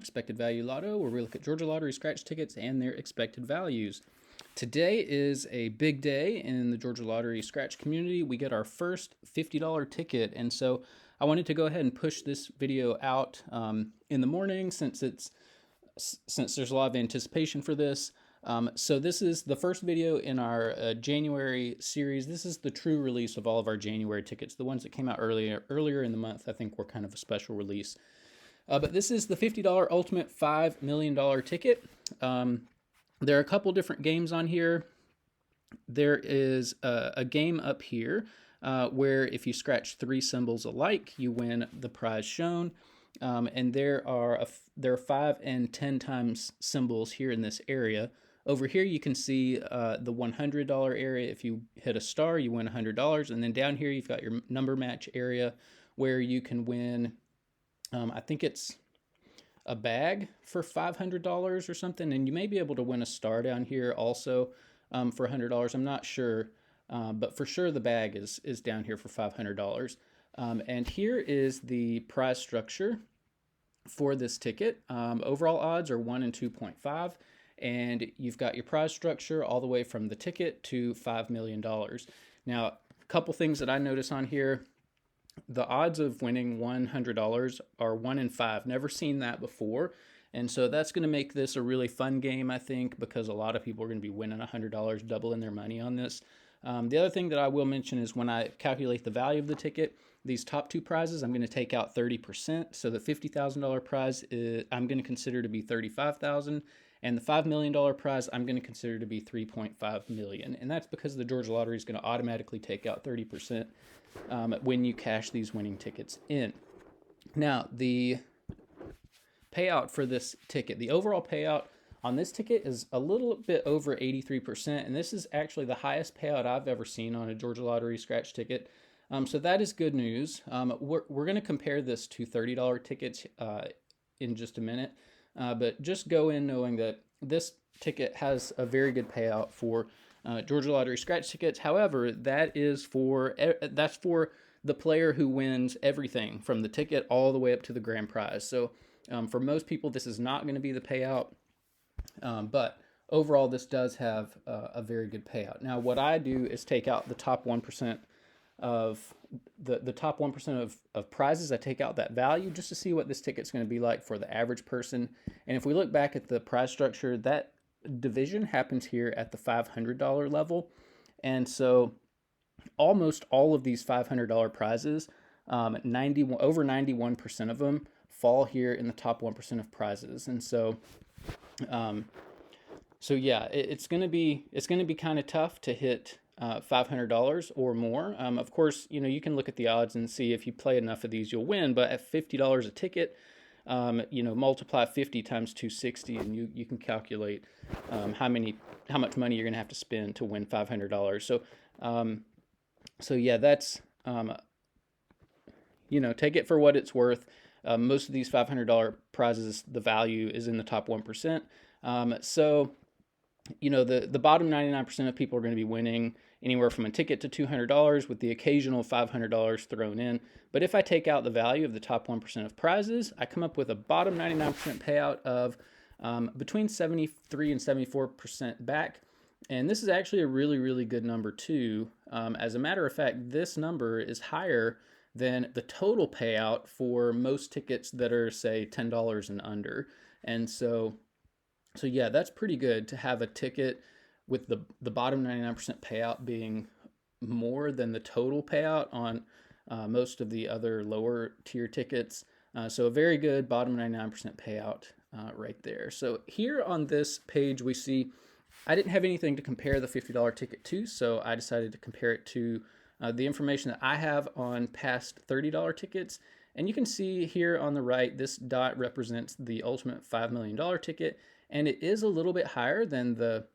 Expected Value Lotto, where we look at Georgia Lottery scratch tickets and their expected values. Today is a big day in the Georgia Lottery scratch community. We get our first $50 ticket, and so I wanted to go ahead and push this video out in the morning since there's a lot of anticipation for this. So this is the first video in our January series. This is the true release of all of our January tickets. The ones that came out earlier in the month, I think, were kind of a special release. But this is the $50 Ultimate $5 million ticket. There are a couple different games on here. There is a game up here where if you scratch 3 symbols alike, you win the prize shown. And there are 5 and 10 times symbols here in this area. Over here you can see the $100 area. If you hit a star, you win $100. And then down here you've got your number match area where you can win, I think it's a bag for $500 or something, and you may be able to win a star down here also for $100. I'm not sure, but for sure the bag is down here for $500. And here is the prize structure for this ticket. Overall odds are 1 and 2.5, and you've got your prize structure all the way from the ticket to $5 million. Now, a couple things that I notice on here. The odds of winning $100 are 1 in 5. Never seen that before. And so that's going to make this a really fun game, I think, because a lot of people are going to be winning $100, doubling their money on this. The other thing that I will mention is when I calculate the value of the ticket, these top 2 prizes, I'm going to take out 30%. So the $50,000 prize I'm going to consider to be $35,000. And the $5 million prize I'm going to consider to be $3.5 million. And that's because the Georgia Lottery is going to automatically take out 30% when you cash these winning tickets in. Now, the payout for this ticket, the overall payout on this ticket is a little bit over 83%, and this is actually the highest payout I've ever seen on a Georgia Lottery scratch ticket. So that is good news. We're going to compare this to $30 tickets in just a minute, but just go in knowing that this ticket has a very good payout for Georgia Lottery scratch tickets. However, that's for the player who wins everything from the ticket all the way up to the grand prize. So for most people, this is not going to be the payout, but overall, this does have a very good payout. Now, what I do is take out the top 1% of the top 1% of prizes. I take out that value just to see what this ticket's going to be like for the average person. And if we look back at the prize structure, that division happens here at the $500 level. And so almost all of these $500 prizes, over 91% of them fall here in the top 1% of prizes. And so yeah, it's going to be kind of tough to hit $500 or more. Of course, you can look at the odds and see if you play enough of these, you'll win. But at $50 a ticket, multiply 50 times 260, and you can calculate how much money you're going to have to spend to win $500. So yeah, that's take it for what it's worth. Most of these $500 prizes, the value is in the top 1%. So the bottom 99% of people are going to be winning anywhere from a ticket to $200 with the occasional $500 thrown in. But if I take out the value of the top 1% of prizes, I come up with a bottom 99% payout of between 73 and 74% back. And this is actually a really, really good number too. As a matter of fact, this number is higher than the total payout for most tickets that are, say, $10 and under. And so yeah, that's pretty good to have a ticket with the bottom 99% payout being more than the total payout on most of the other lower tier tickets. So a very good bottom 99% payout right there. So here on this page, we see I didn't have anything to compare the $50 ticket to, so I decided to compare it to the information that I have on past $30 tickets. And you can see here on the right, this dot represents the ultimate $5 million ticket, and it is a little bit higher than the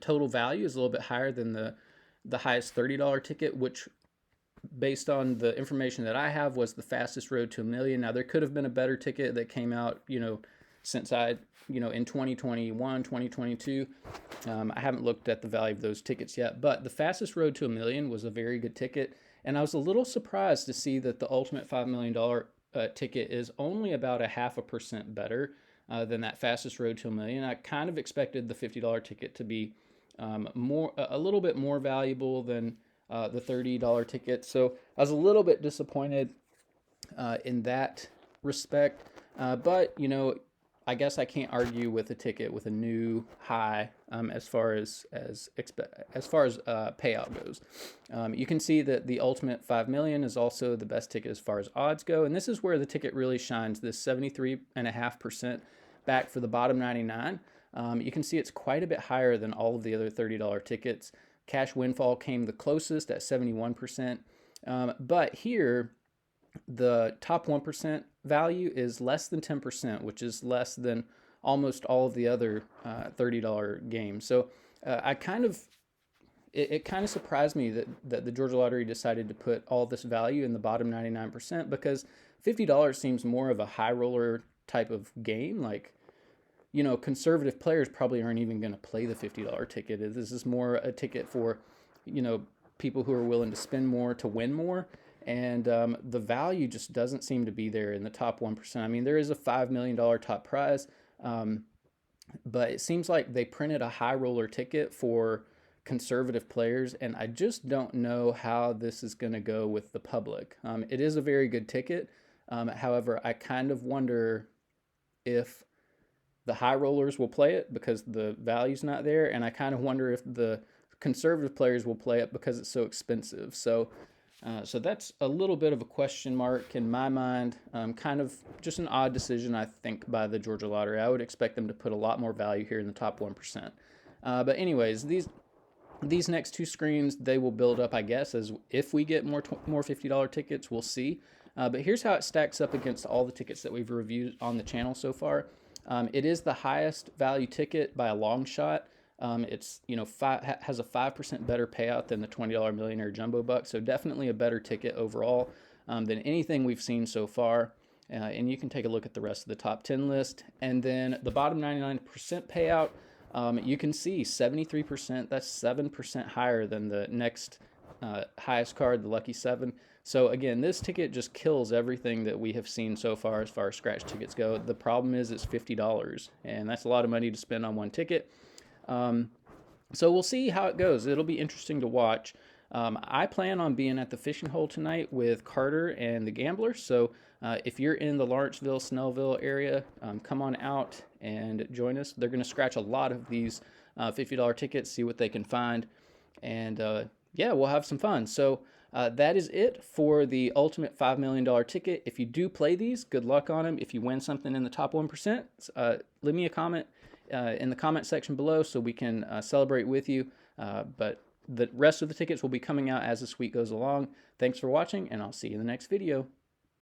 total value is a little bit higher than the highest $30 ticket, which based on the information that I have was the fastest road to $1 million. Now there could have been a better ticket that came out, since in 2021, 2022. I haven't looked at the value of those tickets yet, but the fastest road to $1 million was a very good ticket. And I was a little surprised to see that the ultimate $5 million ticket is only about a 0.5% better than that fastest road to $1 million. I kind of expected the $50 ticket to be a little bit more valuable than the $30 ticket. So I was a little bit disappointed in that respect. But I guess I can't argue with a ticket with a new high as far as payout goes. You can see that the ultimate 5 million is also the best ticket as far as odds go, and this is where the ticket really shines. This 73.5% back for the bottom 99. You can see it's quite a bit higher than all of the other $30 tickets. Cash windfall came the closest at 71%, but here the top 1% value is less than 10%, which is less than almost all of the other $30 games. So it kind of surprised me that the Georgia Lottery decided to put all this value in the bottom 99%, because $50 seems more of a high roller type of game. Like, conservative players probably aren't even going to play the $50 ticket. This is more a ticket for, people who are willing to spend more to win more. And the value just doesn't seem to be there in the top 1%. I mean, there is a $5 million top prize, but it seems like they printed a high roller ticket for conservative players, and I just don't know how this is going to go with the public. It is a very good ticket. However, I kind of wonder if the high rollers will play it because the value's not there, and I kind of wonder if the conservative players will play it because it's so expensive. So that's a little bit of a question mark in my mind. Kind of just an odd decision, I think, by the Georgia Lottery. I would expect them to put a lot more value here in the top 1%. But anyways, these next two screens, they will build up, I guess, as if we get more $50 tickets, we'll see. But here's how it stacks up against all the tickets that we've reviewed on the channel so far. It is the highest value ticket by a long shot. It's has a 5% better payout than the $20 Millionaire Jumbo Buck, so definitely a better ticket overall than anything we've seen so far. And you can take a look at the rest of the top 10 list. And then the bottom 99% payout, you can see 73%. That's 7% higher than the next highest card, the Lucky 7. So again, this ticket just kills everything that we have seen so far as scratch tickets go. The problem is it's $50, and that's a lot of money to spend on one ticket. So we'll see how it goes. It'll be interesting to watch. I plan on being at the fishing hole tonight with Carter and the Gambler. So if you're in the Lawrenceville, Snellville area, come on out and join us. They're going to scratch a lot of these $50 tickets, see what they can find. And yeah, we'll have some fun. So that is it for the ultimate $5 million ticket. If you do play these, good luck on them. If you win something in the top 1%, leave me a comment in the comment section below so we can celebrate with you. But the rest of the tickets will be coming out as this week goes along. Thanks for watching, and I'll see you in the next video.